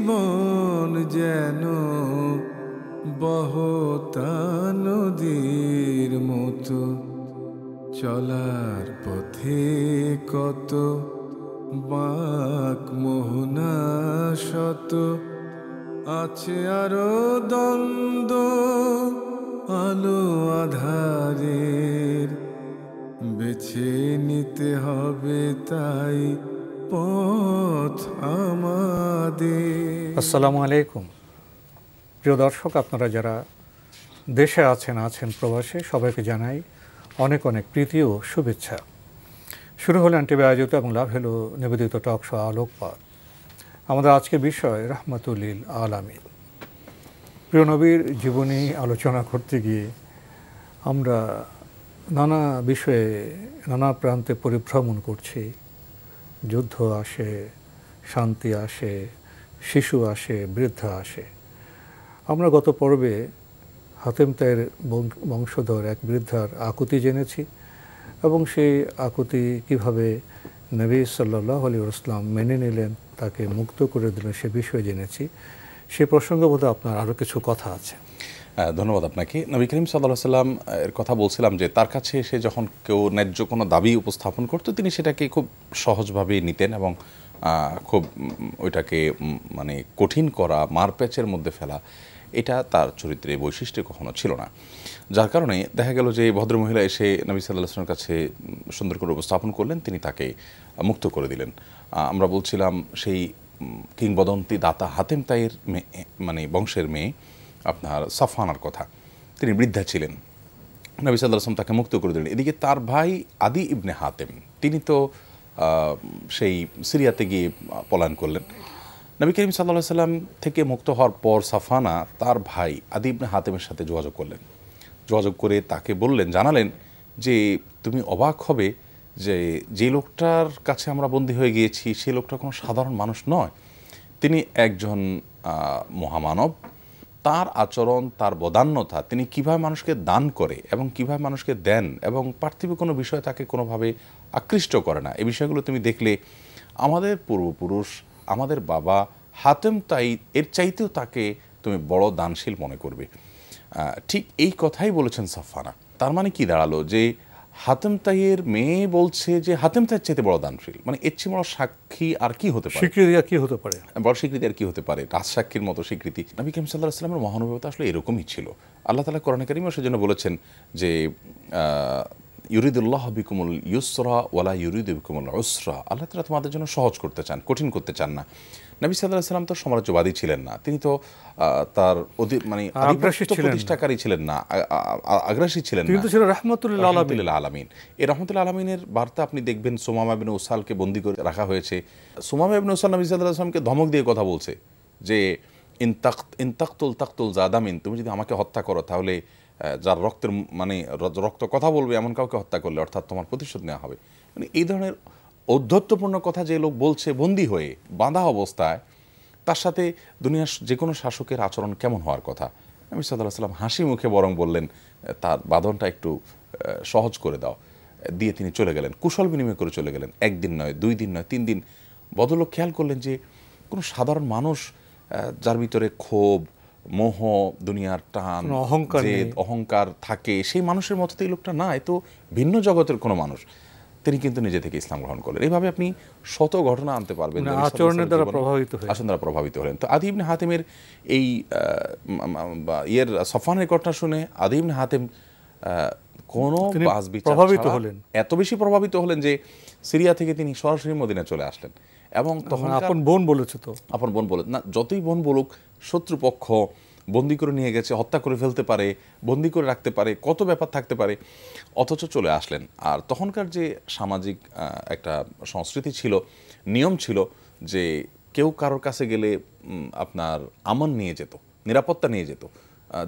জীবন যেন বহতা নদীর মতো, চলার পথে কত বাঁক মোহনা শত, আছে আরো দ্বন্দ্ব আলো আধারের, বেছে নিতে হবে তাই পথ আমাদের। আসসালামু আলাইকুম প্রিয় দর্শক, আপনারা যারা দেশে আছেন প্রবাসে, সবাইকে জানাই অনেক অনেক প্রীতি ও শুভেচ্ছা। শুরু হলো এনটিভি আয়োজিত এবং লাভ হলো নিবেদিত টক শো আলোকপাত। আমাদের আজকের বিষয় রাহমাতুল আলামিন। প্রিয় নবীর জীবনী আলোচনা করতে গিয়ে আমরা নানা বিষয়ে নানা প্রান্তে পরিভ্রমণ করছি। যুদ্ধ আসে, শান্তি আসে, শিশু আসে, বৃদ্ধ আসে। আমরা গত পর্বে হাতেম তাইয়ের বংশধর এক বৃদ্ধার আকুতি জেনেছি এবং সেই আকুতি কিভাবে নবী সাল্লাল্লাহু আলাইহি ওয়াসাল্লাম মেনে নিলেন, তাকে মুক্ত করে দিলেন, সে বিষয়ে জেনেছি। সে প্রসঙ্গে বোধহয় আপনার আরও কিছু কথা আছে। ধন্যবাদ আপনাকে। নবী করিম সাল্লাল্লাহু আলাইহি ওয়াসাল্লাম এর কথা বলছিলাম যে তার কাছে এসে যখন কেউ ন্যায্য কোনো দাবি উপস্থাপন করতো, তিনি সেটাকে খুব সহজভাবেই নিতেন এবং খুব ওইটাকে মানে কঠিন করা, মারপ্যাচের মধ্যে ফেলা, এটা তার চরিত্রের বৈশিষ্ট্য কখনো ছিল না। যার কারণে দেখা গেল যে ভদ্রমহিলা এসে নবী সাল্লাল্লাহু আলাইহি ওয়াসাল্লামের কাছে সুন্দর করে উপস্থাপন করলেন, তিনি তাকে মুক্ত করে দিলেন। আমরা বলছিলাম সেই কিংবদন্তি দাতা হাতেম তাইয়ের মানে বংশের মেয়ে আপনার সাফওয়ানার কথা। তিনি বৃদ্ধা ছিলেন, নবী সাল্লাল্লাহু আলাইহি ওয়াসাল্লাম তাকে মুক্ত করে দিলেন। এদিকে তার ভাই আদি ইবনে হাতেম, তিনি তো সেই সিরিয়াতে গিয়ে পলায়ন করলেন। নবী করিম সাল্লাল্লাহু আলাইহি ওয়াসাল্লাম থেকে মুক্ত হওয়ার পর সাফওয়ানা তার ভাই আদি ইবনে হাতেমের সাথে যোগাযোগ করলেন। যোগাযোগ করে তাকে বললেন, জানালেন যে তুমি অবাক হবে যে লোকটার কাছে আমরা বন্দী হয়ে গিয়েছি, সেই লোকটা কোনো সাধারণ মানুষ নয়। তিনি একজন মহামানব। তার আচরণ, তার বদান্যতা, তিনি কিভাবে মানুষকে দান করে এবং কিভাবে মানুষকে দেন এবং পার্থিব কোনো বিষয় তাকে কোনোভাবে আকৃষ্ট করে না, এই বিষয়গুলো তুমি দেখলে আমাদের পূর্বপুরুষ, আমাদের বাবা হাতেম তাই এর চাইতেও তাকে তুমি বড় দানশীল মনে করবে। ঠিক এই কথাই বলেছেন সাফওয়ানা। তার মানে কি দাঁড়ালো যে হাতেম তাইয়ের মেয়ে বলছে যে হাতেম তাইয়ের চাইতে বড় দানশীল, মানে এর চেয়ে বড় সাক্ষী আর কি হতে পারে, স্বীকৃতি আর কি হতে পারে, বড় স্বীকৃতি আর কি হতে পারে, রাজসাক্ষীর মতো স্বীকৃতি। নবী করিম সাল্লাল্লাহু আলাইহি ওয়াসাল্লামের মহানুভবতা আসলে এরকমই ছিল। আল্লাহ তাআলা কোরআনে কারীমে সেজন্য বলেছেন যে ইউরিদুল্লাহ বিকুমুল ইউসরা ওয়ালা ইউরিদু বিকুমুল উসরা। আল্লাহ তাআলা তোমাদের জন্য সহজ করতে চান, কঠিন করতে চান না। নবী সাল্লাল্লাহু আলাইহি ওয়াসাল্লাম তো সাম্রাজ্যবাদী ছিলেন না, তিনি তো তার মানে আধিপত্য প্রতিষ্ঠাকারী ছিলেন না, আগ্রাসী ছিলেন না, কিন্তু ছিল রাহমাতুল আলামিন। এই রাহমাতুল আলামিনের বার্তা আপনি দেখবেন। সুমামা ইবনে উসালকে বন্দী করে রাখা হয়েছে। সুমামা ইবনে উসাল নবী সাল্লাল্লাহু আলাইহি ওয়াসাল্লামকে ধমক দিয়ে কথা বলছে যে ইনতাকতুল জাদামিন, তুমি যদি আমাকে হত্যা করো তাহলে যার রক্তের মানে রক্ত কথা বলবে এমন কাউকে হত্যা করলে অর্থাৎ তোমার প্রতিশোধ নেওয়া হবে। মানে এই ধরনের ঔদ্ধত্যপূর্ণ কথা যে লোক বলছে বন্দী হয়ে, বাঁধা অবস্থায়, তার সাথে দুনিয়ার যে কোনো শাসকের আচরণ কেমন হওয়ার কথা। নবী সাল্লাল্লাহু আলাইহি ওয়াসাল্লাম হাসি মুখে বরং বললেন তার বাঁধনটা একটু সহজ করে দাও, দিয়ে তিনি চলে গেলেন, কুশল বিনিময় করে চলে গেলেন। একদিন নয়, 2 দিন নয়, 3 দিন। ভদ্রলোক খেয়াল করলেন যে কোনো সাধারণ মানুষ যার ভিতরে ক্ষোভ, মোহ, দুনিয়ার টান, অহংকার থাকে, সেই মানুষের মতো তো এই লোকটা না, এ তো ভিন্ন জগতের কোনো মানুষ। তিনি কিন্তু নিজে থেকে ইসলাম গ্রহণ করলেন। এইভাবে আপনি শত ঘটনা আনতে পারবেন, আচরণের দ্বারা প্রভাবিত হলেন। তো আদি ইবনে হাতেমের এই সাফওয়ানের ঘটনা শুনে আদি ইবনে হাতেম কোনো বাস বিচার এত বেশি প্রভাবিত হলেন যে সিরিয়া থেকে তিনি সরাসরি মদিনা চলে আসলেন। এবং তখন আপন বোন বলেছে, তো আপন বোন বলে না, যতই বোন বলুক, শত্রুপক্ষ বন্দি করে নিয়ে গেছে, হত্যা করে ফেলতে পারে, বন্দি করে রাখতে পারে, কত ব্যাপার থাকতে পারে, অথচ চলে আসলেন। আর তখনকার যে সামাজিক একটা সংস্কৃতি ছিল, নিয়ম ছিল যে কেউ কারোর কাছে গেলে আপনার আমান নিয়ে যেত, নিরাপত্তা নিয়ে যেত।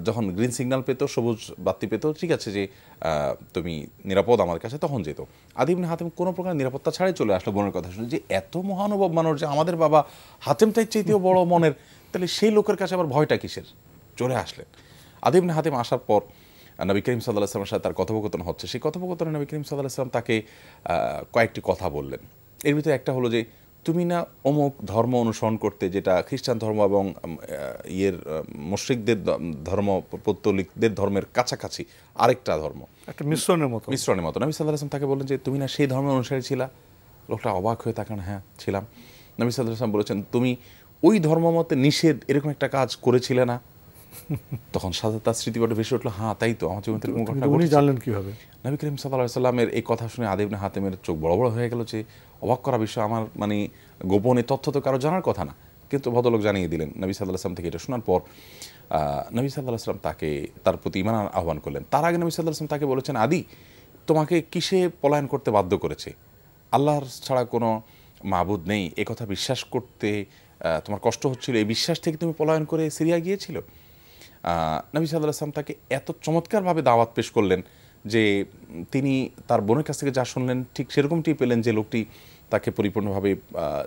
যখন গ্রিন সিগন্যাল পেত, সবুজ বাতি পেত, ঠিক আছে যে তুমি নিরাপদ আমার কাছে, তখন যেত। আদি ইবনে হাতেম কোনো প্রকার নিরাপত্তা ছাড়াই চলে আসলো বোনের কথা শুনে, যে এত মহানুভব মানুষ, যে আমাদের বাবা হাতেম তাইর চাইতেও বড় মনের, তাহলে সেই লোকের কাছে আবার ভয়টা কিসের? চলে আসলেন। আদি ইবনে হাতেম আসার পর নবী করিম সাল্লাল্লাহু আলাইহি ওয়াসাল্লামের সাথে তার কথোপকথন হচ্ছে। সেই কথোপকথনে নবী করিম সাল্লাল্লাহু আলাইহি ওয়াসাল্লাম তাকে কয়েকটি কথা বললেন। এর ভিতরে একটা হলো যে তুমি না অমুক ধর্ম অনুসরণ করতে, যেটা খ্রিস্টান ধর্ম এবং মুশরিকদের ধর্ম, পৌত্তলিকদের ধর্মের কাছাকাছি আরেকটা ধর্ম, একটা মিশ্রণের মতো। নবী সাল্লাল্লাহু আলাইহি ওয়াসাল্লাম তাকে বললেন যে তুমি না সেই ধর্মের অনুসারী ছিলা। লোকটা অবাক হয়ে তাকান, হ্যাঁ ছিলাম। নবী সাল্লাল্লাহু আলাইহি ওয়াসাল্লাম বলেছেন তুমি ওই ধর্ম মতে নিষেধ এরকম একটা কাজ করেছিলে না? তখন সাথে তার স্মৃতিপটে ভেসে উঠলো, হ্যাঁ তাই তো, আমার জীবনে এরকম ঘটনা উনি ঘটেছে। জানলেন কিভাবে? নবী করিম সাল্লাল্লাহু আলাইহি ওয়াসাল্লামের এই কথা শুনে আদী ইবনে হাতেমের চোখ বড় বড় হয়ে গেল যে অবাক করা বিষয়, আমার মানে গোপনে তথ্য তো কারো জানার কথা না, কিন্তু ভদ্রলোক জানিয়ে দিলেন। নবী সাল্লাল্লাহু আলাইহি ওয়াসাল্লাম থেকে এটা শোনার পর নবী সাল্লাল্লাহু আলাইহি ওয়াসাল্লাম তাকে তার প্রতি ঈমান আহ্বান করলেন। তার আগে নবী সাল্লাল্লাহু আলাইহি ওয়াসাল্লাম তাকে বলেছেন, আদী তোমাকে কিসে পলায়ন করতে বাধ্য করেছে? আল্লাহর ছাড়া কোনো মাবুদ নেই এ কথা বিশ্বাস করতে তোমার কষ্ট হচ্ছিল, এই বিশ্বাস থেকে তুমি পলায়ন করে সিরিয়া গিয়েছিল? নবী সাল্লাল্লাহু আলাইহি ওয়াসাল্লাম তাকে এত চমৎকারভাবে দাওয়াত পেশ করলেন যে তিনি তার বোনের কাছ থেকে যা শুনলেন ঠিক সেরকমটি পেলেন, যে লোকটি তাকে পরিপূর্ণভাবে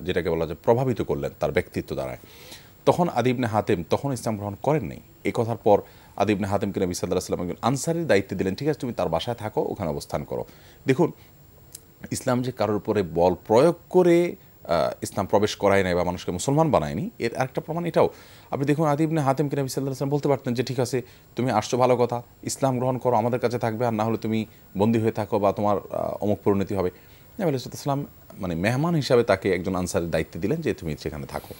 যেটাকে বলা যায় প্রভাবিত করলেন তার ব্যক্তিত্ব দ্বারায়। তখন আদী ইবনে হাতেম তখন ইসলাম গ্রহণ করেন নাই। এই কথার পর আদী ইবনে হাতেমকে নবী সাল্লাল্লাহু আলাইহি ওয়াসাল্লাম একজন আনসারীর দায়িত্ব দিলেন, ঠিক আছে তুমি তার বাসায় থাকো, ওখানে অবস্থান করো। দেখুন, ইসলাম যে কারোর উপরে বল প্রয়োগ করে ইসলাম প্রবেশ করায় নাই বা মানুষকে মুসলমান বানায়নি, এর আরেকটা প্রমাণ এটাও। আপনি দেখুন, আদী ইবনে হাতেমকে নবী সাল্লাল্লাহু আলাইহি ওয়াসাল্লাম বলতে পারতেন যে ঠিক আছে তুমি আসছো ভালো কথা, ইসলাম গ্রহণ করো, আমাদের কাছে থাকবে, আর না হলে তুমি বন্দী হয়ে থাকো বা তোমার অমুক পরিণতি হবে। নবী আলাইহিস সালাম মানে মেহমান হিসাবে তাকে একজন আনসারের দায়িত্ব দিলেন যে তুমি সেখানে থাকো,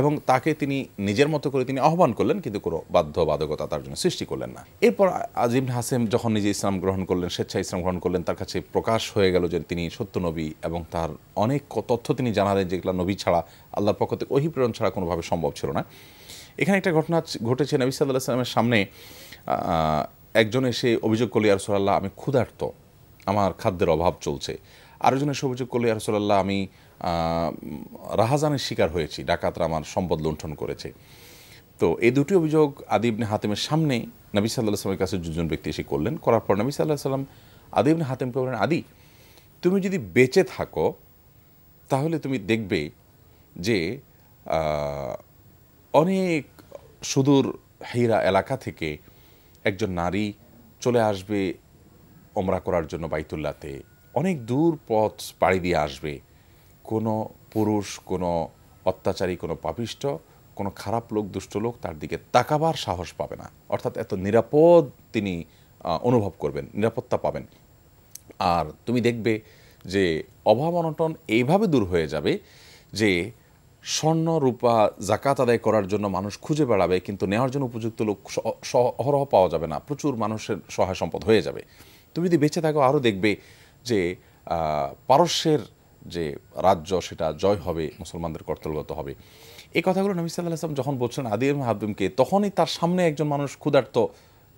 এবং তাকে তিনি নিজের মতো করে তিনি আহ্বান করলেন, কিন্তু কোনো বাধ্যবাধকতা তার জন্য সৃষ্টি করলেন না। এরপর আদী ইবনে হাতেম যখন নিজে ইসলাম গ্রহণ করলেন, স্বেচ্ছায় ইসলাম গ্রহণ করলেন, তার কাছে প্রকাশ হয়ে গেল যে তিনি সত্য নবী, এবং তার অনেক তথ্য তিনি জানালেন যেগুলো নবী ছাড়া, আল্লাহর পক্ষ থেকে ওহী প্রেরণ ছাড়া কোনোভাবে সম্ভব ছিল না। এখানে একটা ঘটনা ঘটেছে, নবী সাল্লাল্লাহু আলাইহি ওয়াসাল্লামের সামনে একজন এসে অভিযোগ করল, ইয়া রাসূলুল্লাহ আমি ক্ষুধার্ত, আমার খাদ্যের অভাব চলছে। আরেকজন এসে অভিযোগ করল, ইয়া রাসূলুল্লাহ আমি রাহাজানের শিকার হয়েছি, ডাকাতরা আমার সম্পদ লুণ্ঠন করেছে। তো এই দুটি অভিযোগ আদী ইবনে হাতেমের সামনে নবী সাল্লাল্লাহু আলাইহি ওয়াসাল্লামের কাছে দুজন ব্যক্তি এসে করলেন। করার পর নবী সাল্লাল্লাহু আলাইহি ওয়াসাল্লাম আদী ইবনে হাতেমকে বললেন, আদী তুমি যদি বেঁচে থাকো তাহলে তুমি দেখবে যে অনেক সুদূর হিরা এলাকা থেকে একজন নারী চলে আসবে ওমরা করার জন্য বাইতুল্লাহতে, অনেক দূর পথ পাড়ি দিয়ে আসবে, কোনো পুরুষ, কোনো অত্যাচারী, কোনো পাপিষ্ট, কোনো খারাপ লোক, দুষ্ট লোক তার দিকে তাকাবার সাহস পাবে না। অর্থাৎ এত নিরাপদ তিনি অনুভব করবেন, নিরাপত্তা পাবেন। আর তুমি দেখবে যে অভাব অনটন এইভাবে দূর হয়ে যাবে যে স্বর্ণ রূপা জাকাত আদায় করার জন্য মানুষ খুঁজে বেড়াবে, কিন্তু নেওয়ার জন্য উপযুক্ত লোক অহরহ পাওয়া যাবে না, প্রচুর মানুষের সহায় সম্পদ হয়ে যাবে। তুমি যদি বেঁচে থাকো আরও দেখবে যে পারস্যের যে রাজ্য সেটা জয় হবে, মুসলমানদের কর্তব্যগত হবে। এই কথাগুলো নবী সাল্লাল্লাহু আলাইহি ওয়াসাল্লাম যখন বলছেন আদী ইবনে হাতেমকে, তখনই তার সামনে একজন মানুষ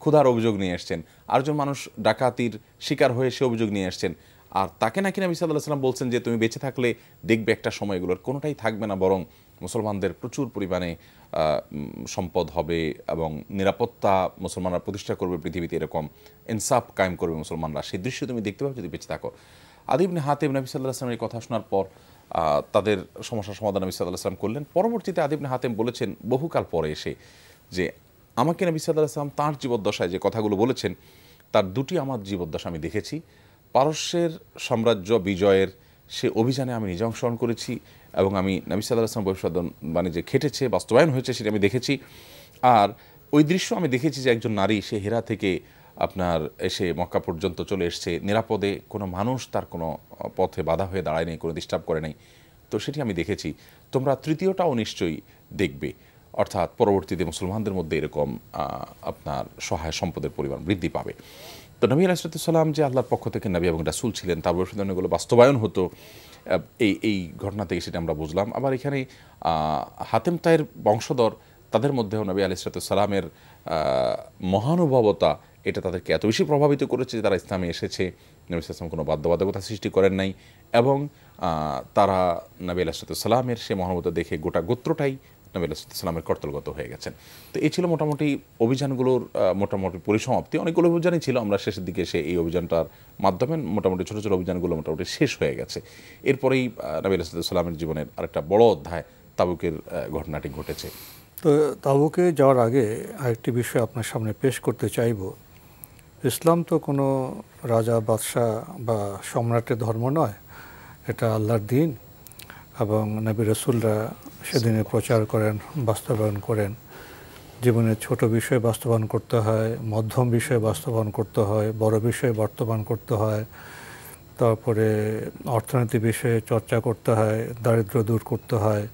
ক্ষুধার অভিযোগ নিয়ে এসছেন, আরেকজন মানুষ ডাকাতির শিকার হয়ে সে অভিযোগ নিয়ে এসছেন। আর তাকে নাকি নবী সাল্লাল্লাহু আলাইহি ওয়াসাল্লাম বলছেন যে তুমি বেঁচে থাকলে দেখবে একটা সময় এগুলোর কোনোটাই থাকবে না, বরং মুসলমানদের প্রচুর পরিমাণে সম্পদ হবে এবং নিরাপত্তা মুসলমানরা প্রতিষ্ঠা করবে পৃথিবীতে, এরকম ইনসাফ কায়েম করবে মুসলমানরা। সেই দৃশ্য তুমি দেখতে পাবে যদি বেঁচে থাকো। আদী ইবনে হাতেম নবী সাল্লাল্লাহু আলাইহি ওয়াসাল্লামের এই কথা শোনার পর তাদের সমস্যার সমাধান নবী সাল্লাল্লাহু আলাইহি ওয়াসাল্লাম করলেন। পরবর্তীতে আদী ইবনে হাতেম বলেছেন বহুকাল পরে এসে যে আমাকে নবী সাল্লাল্লাহু আলাইহি ওয়াসাল্লাম তাঁর জীবদ্দশায় যে কথাগুলো বলেছেন তার দুটি আমার জীবদ্দশা আমি দেখেছি। পারস্যের সাম্রাজ্য বিজয়ের সে অভিযানে আমি নিজে অংশগ্রহণ করেছি, এবং আমি নবী সাল্লাল্লাহু আলাইহি ওয়াসাল্লাম ভবিষ্যদ্বাণী যে খেটেছে, বাস্তবায়ন হয়েছে সেটা আমি দেখেছি। আর ওই দৃশ্য আমি দেখেছি যে একজন নারী সে হেরা থেকে আপনার এসে মক্কা পর্যন্ত চলে এসছে নিরাপদে, কোনো মানুষ তার কোনো পথে বাধা হয়ে দাঁড়ায় নেই, কোনো ডিস্টার্ব করে নাই। তো সেটি আমি দেখেছি। তোমরা তৃতীয়টাও নিশ্চয়ই দেখবে, অর্থাৎ পরবর্তীতে মুসলমানদের মধ্যে এরকম আপনার সহায় সম্পদের পরিমাণ বৃদ্ধি পাবে। তো নবী আলাইহিস সালাম যে আল্লাহর পক্ষ থেকে নবী এবং রাসূল ছিলেন, তার ভবিষ্যদ্বাণীগুলো বাস্তবায়ন হতো, এই ঘটনা থেকে সেটা আমরা বুঝলাম। আবার এখানে হাতেম তায়ের বংশধর, তাদের মধ্যেও নবী আলাইহিস সালামের মহানুভবতা এটা তাদেরকে এত বেশি প্রভাবিত করেছে যে তারা ইসলামে এসেছে, নবী সাল্লাল্লাহু কোনো বাধ্যবাধকতা সৃষ্টি করেন নাই, এবং তারা নবী আলাইহিস সালামের সে মহানুভবতা দেখে গোটা গোত্রটাই নবী আলাইহিস সালামের কর্তব্যগত হয়ে গেছেন। তো এই ছিল মোটামুটি অভিযানগুলোর মোটামুটি পরিসমাপ্তি। অনেকগুলো অভিযানই ছিল, আমরা শেষের দিকে এসে এই অভিযানটার মাধ্যমে মোটামুটি ছোটো ছোটো অভিযানগুলো মোটামুটি শেষ হয়ে গেছে। এরপরেই নবী আলাইহিস সালামের জীবনের আরেকটা বড় অধ্যায় তাবুকের ঘটনাটি ঘটেছে। তো তাবুকে যাওয়ার আগে আরেকটি বিষয় আপনার সামনে পেশ করতে চাইব। ইসলাম তো কোনো রাজা বাদশাহ বা সম্রাটের ধর্ম নয়, এটা আল্লাহর দিন। এবং নবী রাসূলরা সেদিনে প্রচার করেন, বাস্তবায়ন করেন। জীবনের ছোট বিষয় বাস্তবায়ন করতে হয়, মধ্যম বিষয় বাস্তবায়ন করতে হয়, বড় বিষয় বাস্তবায়ন করতে হয়, তারপরে অর্থনৈতিক বিষয়ে চর্চা করতে হয়, দারিদ্র্য দূর করতে হয়।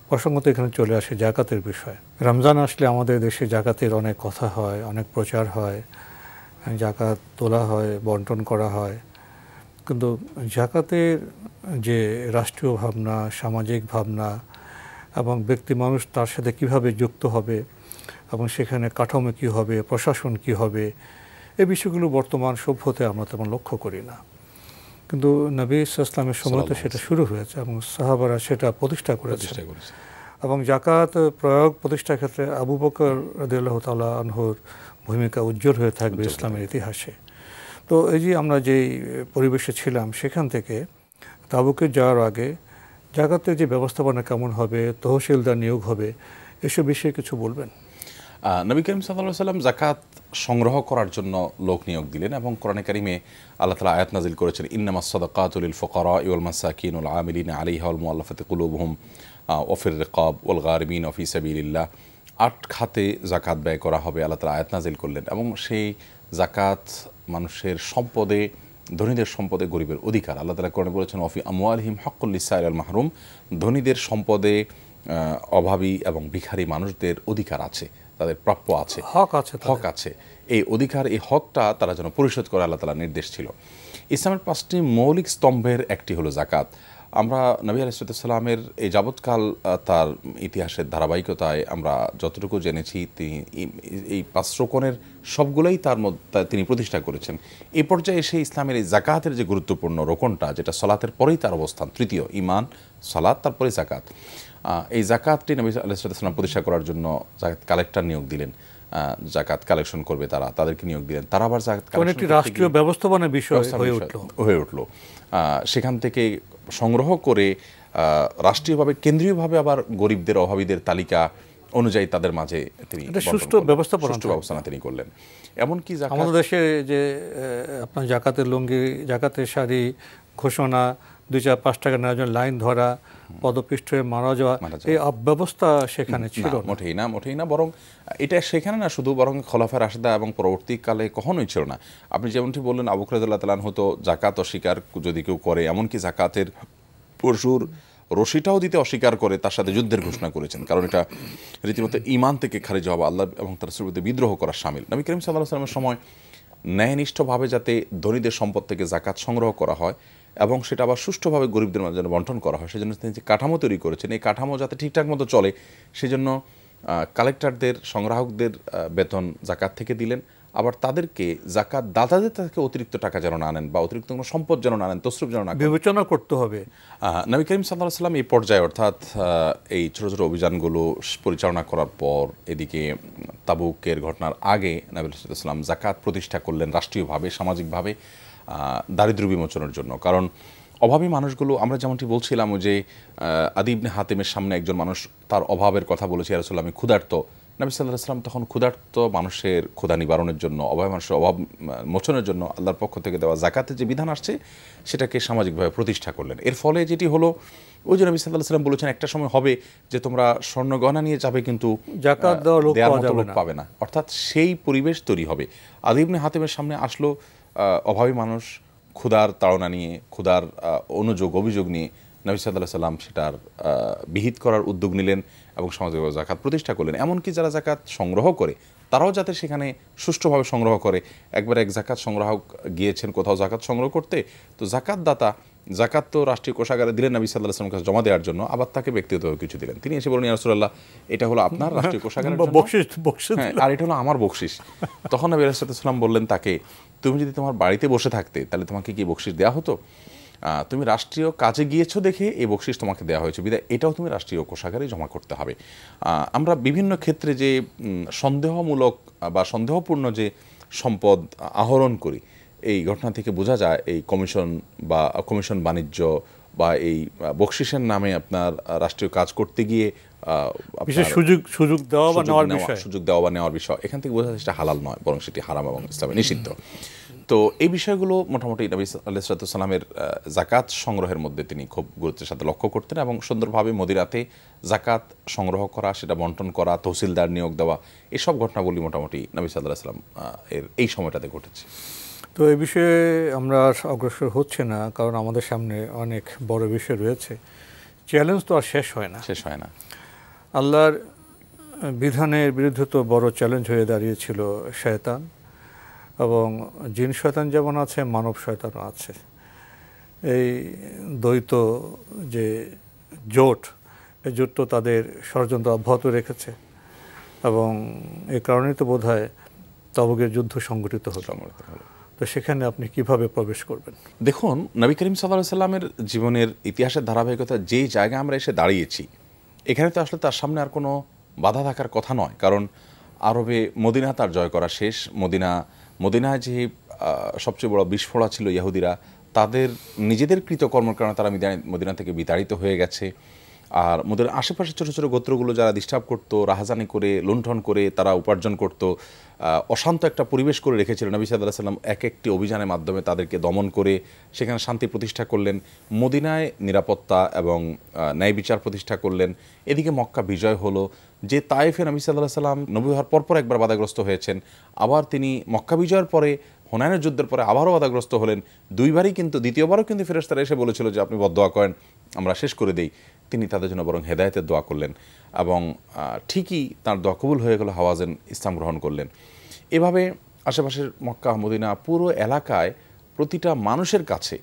প্রসঙ্গত এখানে চলে আসে জাকাতের বিষয়। রমজান আসলে আমাদের দেশে জাকাতের অনেক কথা হয়, অনেক প্রচার হয়, জাকাত তোলা হয়, বন্টন করা হয়। কিন্তু জাকাতের যে রাষ্ট্রীয় ভাবনা, সামাজিক ভাবনা এবং ব্যক্তি মানুষ তার সাথে কিভাবে যুক্ত হবে এবং সেখানে কাঠামো কী হবে, প্রশাসন কী হবে, এই বিষয়গুলো বর্তমান সভ্যতে আমরা তেমন লক্ষ্য করি না। কিন্তু নবী ইসলামের সময় তো সেটা শুরু হয়েছে এবং সাহাবারা সেটা প্রতিষ্ঠা করেছে। এবং জাকাত প্রয়োগ প্রতিষ্ঠার ক্ষেত্রে আবু বকর রাদিয়াল্লাহু তাআলা আনহুর ভূমিকা উজ্জ্বল হয়ে থাকবে ইসলামের ইতিহাসে। তো এই যে আমরা যেই পরিবেশে ছিলাম সেখান থেকে তাবুকে যাওয়ার আগে জাকাতের যে ব্যবস্থাপনা কেমন হবে, তহসিলদার নিয়োগ হবে, এসব বিষয়ে কিছু বলবেন? নবী করিম সাল্লাল্লাহু আলাইহি ওয়াসাল্লাম জাকাত সংগ্রহ করার জন্য লোক নিয়োগ দিলেন এবং কোরআনে কারিমে আল্লাহ তাআলা আয়াত নাযিল করেছেন, ইন্নামাস সাদাকাতু লিল ফুকারা ওয়াল মাসাকিন ওয়াল আমিলিনা আলাইহা ওয়াল মুআল্লাফাতি কুলুবুহুম ওয়া ফির রিকাব ওয়াল গারিমিন ওয়া ফি সাবিলিল্লাহ। 8 খাতে জাকাত ব্যয় করা হবে, আল্লাহ তাআলা আয়াত নাযিল করলেন। এবং সেই জাকাত মানুষের সম্পদে, ধনীদের সম্পদে গরিবের অধিকার। আল্লাহ তাআলা কোরআনে বলেছেন, ওয়া ফি আমওয়ালিহিম হাক্কুল লিসাইল আল মাহরুম, ধনীদের সম্পদে অভাবী এবং ভিখারি মানুষদের অধিকার আছে, তাদের প্রাপ্য আছে, হক আছে। এই অধিকার, এই হকটা তারা যেন পরিশোধ করে আল্লাহ তাআলার নির্দেশ ছিল। ইসলামের 5টি মৌলিক স্তম্ভের একটি হলো জাকাত। আমরা নবী আলাইহিস সালামের এই যাবৎকাল তার ইতিহাসের ধারাবাহিকতায় আমরা যতটুকু জেনেছি, তিনি এই 5 রোকনের সবগুলোই তার মধ্যে তিনি প্রতিষ্ঠা করেছেন। এই পর্যায়ে এসে ইসলামের এই জাকাতের যে গুরুত্বপূর্ণ রোকনটা, যেটা সালাতের পরেই তার অবস্থান, তৃতীয় ঈমান, সালাত, তারপরে জাকাত। এই জাকাতটি নবী আলাইহিস সালাম প্রতিষ্ঠা করার জন্য জাকাত কালেক্টর নিয়োগ দিলেন, জাকাত কালেকশন করবে তাদেরকে নিয়োগ দিলেন। তারা আবার জাকাত কালেকশন রাষ্ট্রীয় ব্যবস্থাপনার বিষয় হয়ে উঠল। সেখান থেকে সংগ্রহ করে রাষ্ট্রীয়ভাবে, কেন্দ্রীয়ভাবে আবার গরিবদের, অভাবীদের তালিকা অনুযায়ী তাদের মাঝে তিনি সুষ্ঠু ব্যবস্থাপনা তিনি করলেন। এমনকি আমাদের দেশে যে আপনার জাকাতের লুঙ্গি, জাকাতের শাড়ি ঘোষণা, 2-4-5 টাকা নেওয়ার জন্য লাইন ধরা, পদপিষ্ট হয়ে মারা যাওয়া, এই অব্যবস্থা সেখানে ছিল মোটেই না। বরং এটা সেখানে না শুধু, বরং খোলাফায়ে রাশিদা এবং পরবর্তীকালে কখনোই ছিল না। আপনি যেমনটি বললেন, আবু বকর রাদিয়াল্লাহু তাআলা আনহু তো জাকাত অস্বীকার যদি কেউ করে, এমনকি জাকাতের পশুর রশিটাও দিতে অস্বীকার করে, তার সাথে যুদ্ধের ঘোষণা করেছেন, কারণ এটা রীতিমতো ঈমান থেকে খারিজ হওয়া, আল্লাহ এবং তার রাসূলের বিরুদ্ধে বিদ্রোহ করার শামিল। নবী করিম সাল্লাল্লাহু আলাইহি ওয়াসাল্লামের সময় ন্যায়নিষ্ঠভাবে যাতে ধনীদের সম্পদ থেকে জাকাত সংগ্রহ করা হয় এবং সেটা আবার সুষ্ঠুভাবে গরিবদের মাঝে বন্টন করা হয়, সেজন্য তিনি যে কাঠামো তৈরি করেছেন, এই কাঠামো যাতে ঠিকঠাক মতো চলে, সেজন্য কালেক্টরদের, সংগ্রাহকদের বেতন জাকাত থেকে দিলেন। আবার তাদেরকে জাকাত দাতাদের থেকে অতিরিক্ত টাকা যেন না আনেন বা অতিরিক্ত কোনো সম্পদ যেন না আনেন, তসরুফ যেন না, বিবেচনা করতে হবে। নবী করিম সাল্লাল্লাহু আলাইহি ওয়াসাল্লাম এই পর্যায়ে, অর্থাৎ এই ছোটো ছোটো অভিযানগুলো পরিচালনা করার পর, এদিকে তাবুকের ঘটনার আগে নবী সাল্লাল্লাহু আলাইহি ওয়াসাল্লাম জাকাত প্রতিষ্ঠা করলেন রাষ্ট্রীয়ভাবে, সামাজিকভাবে, দারিদ্র্য বিমোচনের জন্য। কারণ অভাবী মানুষগুলো, আমরা যেমনটি বলছিলাম যে আদি ইবনে হাতিমের সামনে একজন মানুষ তার অভাবের কথা বলেছে, ইয়া রাসূলুল্লাহ আমি ক্ষুধার্ত। নবী সাল্লাল্লাহু আলাইহি ওয়াসাল্লাম তখন ক্ষুধার্ত মানুষের ক্ষুধা নিবারণের জন্য, অভাবী মানুষের অভাব মোচনের জন্য আল্লাহর পক্ষ থেকে দেওয়া জাকাতের যে বিধান আসছে সেটাকে সামাজিকভাবে প্রতিষ্ঠা করলেন। এর ফলে যেটি হলো, ওই যে নবী সাল্লাল্লাহু আলাইহি ওয়াসাল্লাম বলেছেন, একটা সময় হবে যে তোমরা স্বর্ণ গয়না নিয়ে যাবে কিন্তু জাকাত দেওয়ার লোক পাবে না, অর্থাৎ সেই পরিবেশ তৈরি হবে। আদি ইবনে হাতিমের সামনে আসলো অভাবী মানুষ ক্ষুধার তাড়না নিয়ে, ক্ষুধার অভিযোগ নিয়ে। নবী সাল্লাল্লাহু আলাইহি ওয়াসাল্লাম সেটার বিহিত করার উদ্যোগ নিলেন এবং সামাজিকভাবে জাকাত প্রতিষ্ঠা করলেন। এমনকি যারা জাকাত সংগ্রহ করে তারাও যাতে সেখানে সুষ্ঠুভাবে সংগ্রহ করে। একবার এক জাকাত সংগ্রাহক গিয়েছেন কোথাও জাকাত সংগ্রহ করতে, তো জাকাত দাতা জাকাত তো রাষ্ট্রীয় কোষাগারে দিলেন নবী সাল্লাল্লাহু আলাইহি ওয়াসাল্লামের কাছে জমা দেওয়ার জন্য, আবার তাকে ব্যক্তিগতভাবে কিছু দিলেন। তিনি এসে বললেন, ইয়া রাসূলুল্লাহ এটা হলো আপনার রাষ্ট্রীয় কোষাগারের বকশিশ, আর এটা হলো আমার বকশিশ। তখন নবী সাল্লাল্লাহু আলাইহি ওয়াসাল্লাম বললেন তাকে, তুমি যদি তোমার বাড়িতে বসে থাকতে তাহলে তোমাকে কি বকশিশ দেওয়া হতো? তুমি রাষ্ট্রীয় কাজে গিয়েছো দেখে এই বকশিশ তোমাকে দেওয়া হয়েছে, বিধায় এটাও তুমি রাষ্ট্রীয় কোষাগারে জমা করতে হবে। আমরা বিভিন্ন ক্ষেত্রে যে সন্দেহমূলক বা সন্দেহপূর্ণ যে সম্পদ আহরণ করি, এই ঘটনা থেকে বোঝা যায় এই কমিশন বাণিজ্য বা এই বকশিসের নামে আপনার রাষ্ট্রীয় কাজ করতে গিয়ে সুযোগ দেওয়া বা নেওয়ার বিষয়, এখান থেকে বোঝা যায় সেটা হালাল নয়, বরং সেটি হারাম এবং ইসলামে নিষিদ্ধ। তো এই বিষয়গুলো মোটামুটি নবী আলাইহিসসালামের যাকাত সংগ্রহের মধ্যে তিনি খুব গুরুত্বের সাথে লক্ষ্য করতেন এবং সুন্দরভাবে মদিনাতে যাকাত সংগ্রহ করা, সেটা বন্টন করা, তহসিলদার নিয়োগ দেওয়া, এসব ঘটনাবলী মোটামুটি নবী সাল্লাল্লাহু আলাইহি ওয়াসাল্লাম এর এই সময়টাতে ঘটেছে। তো এই বিষয়ে আমরা অগ্রসর হচ্ছে না, কারণ আমাদের সামনে অনেক বড় বিষয় রয়েছে। চ্যালেঞ্জ তো আর শেষ হয় না। আল্লাহর বিধানের বিরুদ্ধে তো বড় চ্যালেঞ্জ হয়ে দাঁড়িয়েছিল শয়তান, এবং জিন শয়তান যেমন আছে, মানব শয়তানও আছে। এই দ্বৈত যে জোট, এই জোট তো তাদের ষড়যন্ত্র অব্যাহত রেখেছে, এবং এই কারণেই তো বোধহয় তাবুকের যুদ্ধ সংগঠিত হলো। তো সেখানে আপনি কিভাবে প্রবেশ করবেন? দেখুন, নবী করিম সাল্লাল্লাহু আলাইহি সাল্লামের জীবনের ইতিহাসের ধারাবাহিকতা যেই জায়গায় আমরা এসে দাঁড়িয়েছি, এখানে তো আসলে তার সামনে আর কোনো বাধা থাকার কথা নয়। কারণ আরবে মদিনা তার জয় করা শেষ। মদিনায় যে সবচেয়ে বড় বিস্ফোরা ছিল ইহুদিরা, তাদের নিজেদের কৃতকর্মের কারণে তারা মদিনা থেকে বিতাড়িত হয়ে গেছে। আর মদিনার আশেপাশে ছোটো ছোটো গোত্রগুলো যারা ডিস্টার্ব করতো, রাহাজানি করে, লুণ্ঠন করে তারা উপার্জন করত, অশান্ত একটা পরিবেশ করে রেখেছিল। নবী সাল্লাল্লাহু আলাইহি সাল্লাম এক একটি অভিযানের মাধ্যমে তাদেরকে দমন করে সেখানে শান্তি প্রতিষ্ঠা করলেন, মদিনায় নিরাপত্তা এবং ন্যায় বিচার প্রতিষ্ঠা করলেন। এদিকে মক্কা বিজয় হলো। যে তায়েফে নবী সাল্লাল্লাহু আলাইহি সাল্লাম নবী হওয়ার পরপর একবার বাধাগ্রস্ত হয়েছেন, আবার তিনি মক্কা বিজয়ের পরে হুনাইনের যুদ্ধের পরে আবারও বাধাগ্রস্ত হলেন। দুইবারই কিন্তু, দ্বিতীয়বারও কিন্তু ফেরেশতারা এসে বলেছিল যে আপনি বদদোয়া করেন, আমরা শেষ করে দেই। তিনি তাদের জন্য বরং হেদায়েতের দোয়া করলেন, এবং ঠিকই তার দোয়া কবুল হয়ে গেল, হাওয়াজেন ইসলাম গ্রহণ করলেন। এভাবে আশেপাশের মক্কা, মদিনা, পুরো এলাকায় প্রতিটা মানুষের কাছে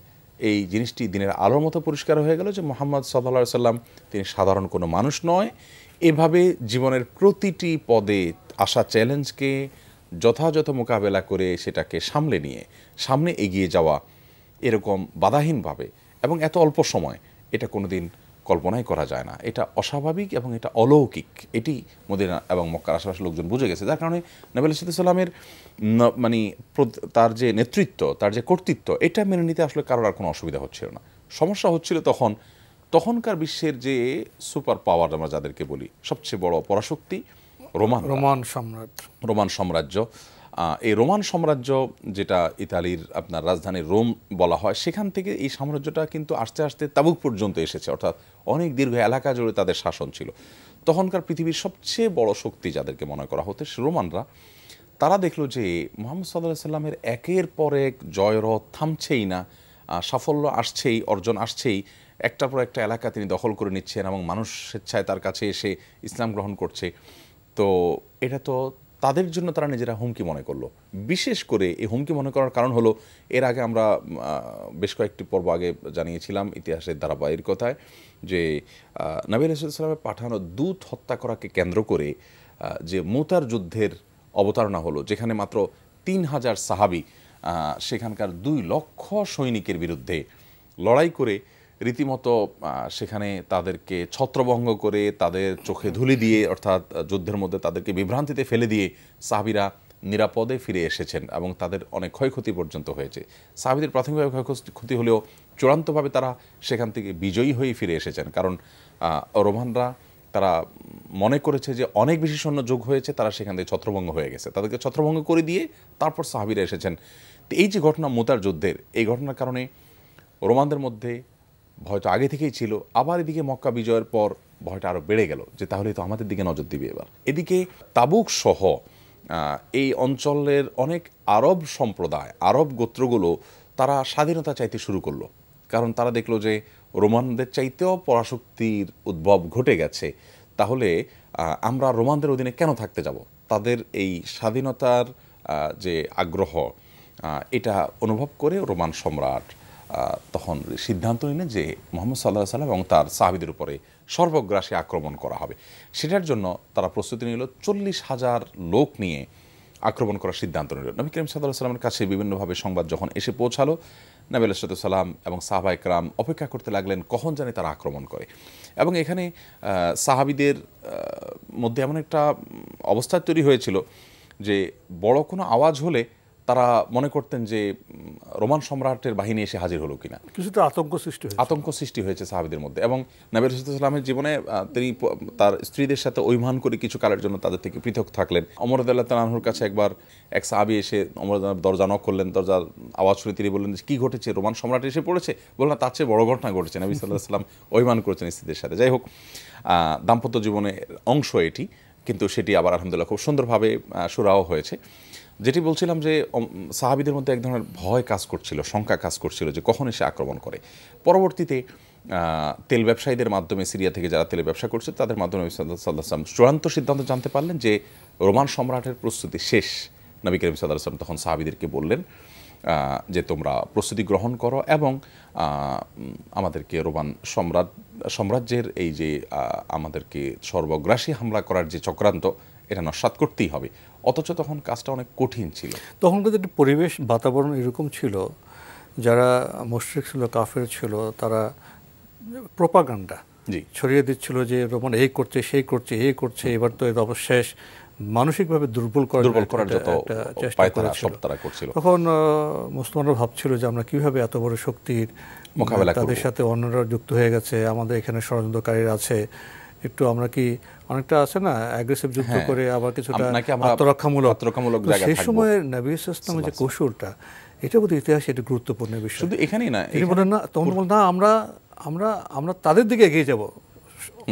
এই জিনিসটি দিনের আলোর মতো পরিষ্কার হয়ে গেল যে মুহাম্মদ সাল্লাল্লাহু আলাইহি সাল্লাম তিনি সাধারণ কোনো মানুষ নয়। এভাবে জীবনের প্রতিটি পদে আসা চ্যালেঞ্জকে যথাযথ মোকাবেলা করে সেটাকে সামলে নিয়ে সামনে এগিয়ে যাওয়া, এরকম বাধাহীনভাবে এবং এত অল্প সময়, এটা কোনোদিন কল্পনাই করা যায় না। এটা অস্বাভাবিক এবং এটা অলৌকিক। এটি মদিনা এবং মক্কার আশেপাশের লোকজন বুঝে গেছে, যার কারণে নবী আলাইহিস সালামের মানে তার যে নেতৃত্ব, তার যে কর্তৃত্ব, এটা মেনে নিতে আসলে কারোর আর কোনো অসুবিধা হচ্ছিল না। সমস্যা হচ্ছিল তখনকার বিশ্বের যে সুপার পাওয়ার আমরা যাদেরকে বলি, সবচেয়ে বড় পরাশক্তি রোমান সাম্রাজ্য। এই রোমান সাম্রাজ্য, যেটা ইতালির আপনার রাজধানী রোম বলা হয়, সেখান থেকে এই সাম্রাজ্যটা কিন্তু আস্তে আস্তে তাবুক পর্যন্ত এসেছে, অর্থাৎ অনেক দীর্ঘ এলাকা জুড়ে তাদের শাসন ছিল। তখনকার পৃথিবীর সবচেয়ে বড় শক্তি যাদেরকে মনে করা হতো রোমানরা, তারা দেখলো যে মুহাম্মদ সাল্লাল্লাহু আলাইহি সাল্লামের একের পর এক জয়রথ থামছেই না, সাফল্য আসছেই, অর্জন আসছেই, একটার পর একটা এলাকা তিনি দখল করে নিচ্ছেন এবং মানুষ স্বেচ্ছায় তার কাছে এসে ইসলাম গ্রহণ করছে। তো এটা তো তাদের জন্য তারা নিজেরা হুমকি মনে করলো। বিশেষ করে এই হুমকি মনে করার কারণ হলো, এর আগে আমরা বেশ কয়েকটি পর্ব আগে জানিয়েছিলাম ইতিহাসের ধারাবাহিকতায় যে নবী আলাইহিস সালামের পাঠানো দূত হত্যা করাকে কেন্দ্র করে যে মুতার যুদ্ধের অবতারণা হলো, যেখানে মাত্র ৩,০০০ সাহাবী সেখানকার ২ লক্ষ সৈনিকের বিরুদ্ধে লড়াই করে রীতিমতো সেখানে তাদেরকে ছত্রভঙ্গ করে, তাদের চোখে ধুলি দিয়ে, অর্থাৎ যুদ্ধের মধ্যে তাদেরকে বিভ্রান্তিতে ফেলে দিয়ে সাহাবীরা নিরাপদে ফিরে এসেছেন এবং তাদের অনেক ক্ষয়ক্ষতি পর্যন্ত হয়েছে। সাহাবীদের প্রাথমিকভাবে ক্ষয়ক্ষতি হলেও চূড়ান্তভাবে তারা সেখান থেকে বিজয়ী হয়ে ফিরে এসেছেন, কারণ রোমানরা তারা মনে করেছে যে অনেক বেশি সৈন্য যোগ হয়েছে, তারা সেখান থেকে ছত্রভঙ্গ হয়ে গেছে, তাদেরকে ছত্রভঙ্গ করে দিয়ে তারপর সাহাবীরা এসেছেন। তো এই যে ঘটনা মুতার যুদ্ধের, এই ঘটনার কারণে রোমানদের মধ্যে ভয় তো আগে থেকেই ছিল, আবার এদিকে মক্কা বিজয়ের পর ভয়টা আরও বেড়ে গেল যে তাহলে তো আমাদের দিকে নজর দিবে এবার। এদিকে তাবুক সহ এই অঞ্চলের অনেক আরব সম্প্রদায়, আরব গোত্রগুলো তারা স্বাধীনতা চাইতে শুরু করলো, কারণ তারা দেখলো যে রোমানদের চাইতেও পরাশক্তির উদ্ভব ঘটে গেছে, তাহলে আমরা রোমানদের অধীনে কেন থাকতে যাব। তাদের এই স্বাধীনতার যে আগ্রহ, এটা অনুভব করে রোমান সম্রাট তখন সিদ্ধান্ত নিলেন যে মুহাম্মদ সাল্লাল্লাহু আলাইহি ওয়াসাল্লাম এবং তার সাহাবীদের উপরে সর্বগ্রাসী আক্রমণ করা হবে। সেটার জন্য তারা প্রস্তুতি নিল, ৪০,০০০ লোক নিয়ে আক্রমণ করার সিদ্ধান্ত নিল। নবী করিম সাল্লাল্লাহু আলাইহি ওয়াসাল্লামের কাছে বিভিন্নভাবে সংবাদ যখন এসে পৌঁছালো, নবী আলাইহিস সালাম এবং সাহাবায়ে কেরাম অপেক্ষা করতে লাগলেন কখন জানি তারা আক্রমণ করে। এবং এখানে সাহাবীদের মধ্যে এমন একটা অবস্থা তৈরি হয়েছিল যে বড় কোনো আওয়াজ হলে তারা মনে করতেন যে রোমান সম্রাটের বাহিনী এসে হাজির হলো কিনা, কিছুটা আতঙ্ক সৃষ্টি হয়েছে সাহাবীদের মধ্যে। এবং নবী রাসূলুল্লাহ সাল্লাল্লাহু আলাইহি ওয়াসাল্লামের জীবনে তিনি তার স্ত্রীদের সাথে অভিমান করে কিছু কালের জন্য তাদের থেকে পৃথক থাকলেন। ওমর রাদিয়াল্লাহু তাআলা আনহুর কাছে একবার এক সাহাবী এসে ওমর দরজা নক করলেন, দরজার আওয়াজ শুনে তিনি বললেন যে কি ঘটেছে, রোমান সম্রাট এসে পড়েছে? বললেন তার চেয়ে বড় ঘটনা ঘটেছে, নবী সাল্লাল্লাহু আলাইহি ওয়াসাল্লাম অভিমান করেছেন স্ত্রীদের সাথে। যাই হোক, দাম্পত্য জীবনের অংশ এটি, কিন্তু সেটি আবার আলহামদুলিল্লাহ খুব সুন্দরভাবে সুরাও হয়েছে। যেটি বলছিলাম যে সাহাবীদের মধ্যে এক ধরনের ভয় কাজ করছিল, শঙ্কা কাজ করছিল যে কখন এসে আক্রমণ করে। পরবর্তীতে তেল ব্যবসায়ীদের মাধ্যমে, সিরিয়া থেকে যারা তেলের ব্যবসা করছে তাদের মাধ্যমে নবী সাল্লাল্লাহু আলাইহি ওয়াসাল্লাম চূড়ান্ত সিদ্ধান্ত জানতে পারলেন যে রোমান সম্রাটের প্রস্তুতি শেষ। নবী করিম সাল্লাল্লাহু আলাইহি ওয়াসাল্লাম তখন সাহাবীদেরকে বললেন যে তোমরা প্রস্তুতি গ্রহণ করো এবং আমাদেরকে রোমান সাম্রাজ্যের এই যে আমাদেরকে সর্বগ্রাসী হামলা করার যে চক্রান্ত, এটা নস্যাৎ করতেই হবে। অথচ তখন কাজটা অনেক কঠিন ছিল। তখন কিন্তু একটা পরিবেশ বাতাবরণ এরকম ছিল, যারা মুশরিক ছিল, কাফের ছিল, তারা প্রোপাগান্ডা ছড়িয়ে দিচ্ছিল যে রোমান এই করছে, সেই করছে, এই করছে, এবার তো এর অবশেষ, মানসিকভাবে দুর্বল করার যত চেষ্টা করছিল। তখন মুসলমানরা ভাবছিল যে আমরা কিভাবে এত বড় শক্তির মোকাবেলা, তাদের সাথে অন্যরা যুক্ত হয়ে গেছে, আমাদের এখানে ষড়যন্ত্রকারীরা আছে, একটু আমরা কি অনেকটা আছে না অ্যাগ্রেসিভ যুদ্ধ করে আবার কিছুটা আত্মরক্ষামূলক। সেই সময় নবী সাল্লাল্লাহু আলাইহি ওয়াসাল্লামের যে কৌশলটা, এটা বোধহয় ইতিহাসে এটা গুরুত্বপূর্ণ বিষয়। শুধু এখানেই না, তিনি বলেন না, তখন বলেন না আমরা তাদের দিকে এগিয়ে যাব।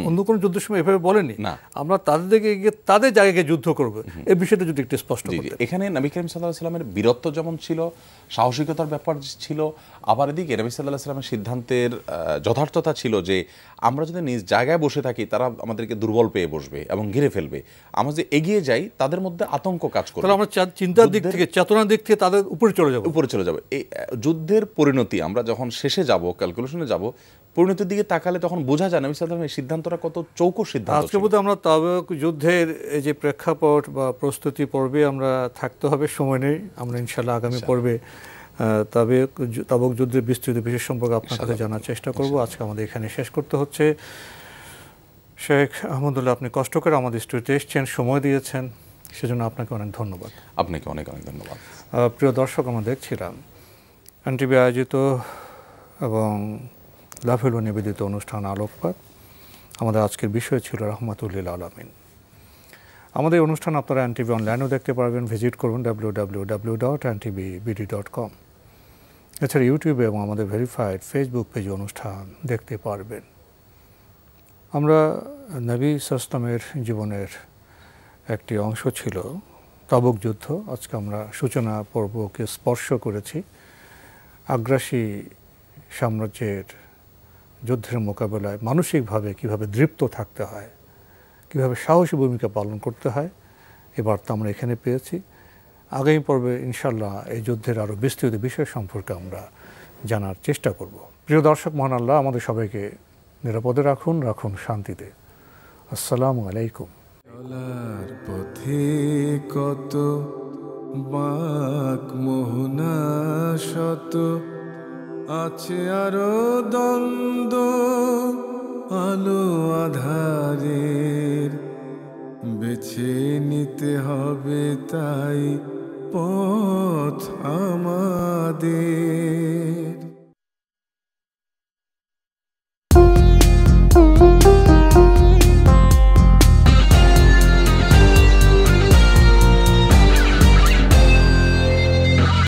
অন্য কোনো যুদ্ধের সময় এভাবে বলেনি, আমরা তাদের দিকে এগিয়ে তাদের জায়গায় যুদ্ধ করব। এই বিষয়টা যদি একটু স্পষ্ট করতেন। এখানে নবী করিম সাল্লাল্লাহু আলাইহি ওয়াসাল্লামের বীরত্ব যেমন ছিল, সাহসিকতার ব্যাপার ছিল, আবার এদিকে নবী সাল্লাল্লাহু আলাইহি ওয়াসাল্লামের সিদ্ধান্তের যথার্থতা ছিল যে আমরা যদি নিজ জায়গায় বসে থাকি তারা আমাদেরকে দুর্বল পেয়ে বসবে এবং ঘিরে ফেলবে। আমরা যে এগিয়ে যাই তাদের মধ্যে আতঙ্ক কাজ করবে, তাহলে আমরা চিন্তার দিক থেকে, চেতনার দিক থেকে তাদের উপরে চলে যাব। এই যুদ্ধের পরিণতি আমরা যখন শেষে যাব, ক্যালকুলেশনে যাব, পরিণতির দিকে তাকালে তখন বোঝা যায় নবী সাল্লাল্লাহু আলাইহি ওয়াসাল্লামের সিদ্ধান্তটা কত চৌকো সিদ্ধান্ত। আজকে বোধহয় আমরা তাবুক যুদ্ধের এই যে প্রেক্ষাপট বা প্রস্তুতি পর্বে আমরা থাকতে হবে, সময় নেই। আমরা ইনশাআল্লাহ আগামী পর্বে তাবুক যুদ্ধের বিস্তৃত বিশেষ সম্পর্কে আপনার কাছে জানার চেষ্টা করব। আজকে আমাদের এখানে শেষ করতে হচ্ছে। শেখ আহমদুল্লাহ, আপনি কষ্ট করে আমাদের স্টুডিওতে এসেছেন, সময় দিয়েছেন, সেজন্য আপনাকে অনেক ধন্যবাদ। আপনাকে অনেক অনেক ধন্যবাদ। প্রিয় দর্শক, আমরা দেখছিলাম এনটিভি আয়োজিত এবং লাভেল নিবেদিত অনুষ্ঠান আলোকপাত। আমাদের আজকের বিষয় ছিল রাহমাতুল লিল আলামিন। আমাদের অনুষ্ঠান আপনারা এনটিভি অনলাইনেও দেখতে পারবেন, ভিজিট করুন www.ntvbd.com। এছাড়া ইউটিউবে এবং আমাদের ভেরিফাইড ফেসবুক পেজে অনুষ্ঠান দেখতে পারবেন। আমরা নবী সাল্লাল্লাহু জীবনের একটি অংশ ছিল তাবুক যুদ্ধ। আজকে আমরা সূচনা পর্বকে স্পর্শ করেছি। আগ্রাসী সাম্রাজ্যের যুদ্ধের মোকাবেলায় মানসিকভাবে কিভাবে দৃপ্ত থাকতে হয়, কিভাবে সাহসী ভূমিকা পালন করতে হয়, এই বার্তা আমরা এখানে পেয়েছি। আগামী পর্বে ইনশাআল্লাহ এই যুদ্ধের আরও বিস্তৃত বিষয় সম্পর্কে আমরা জানার চেষ্টা করব। প্রিয় দর্শক, মহান আল্লাহ আমাদের সবাইকে নিরাপদে রাখুন শান্তিতে। আসসালামু আলাইকুম। চলার পথে কত বাঁক মোহনা শত, আছে আরো দ্বন্দ্ব আলো আধারের, বেছে নিতে হবে তাই পথ আমাদের।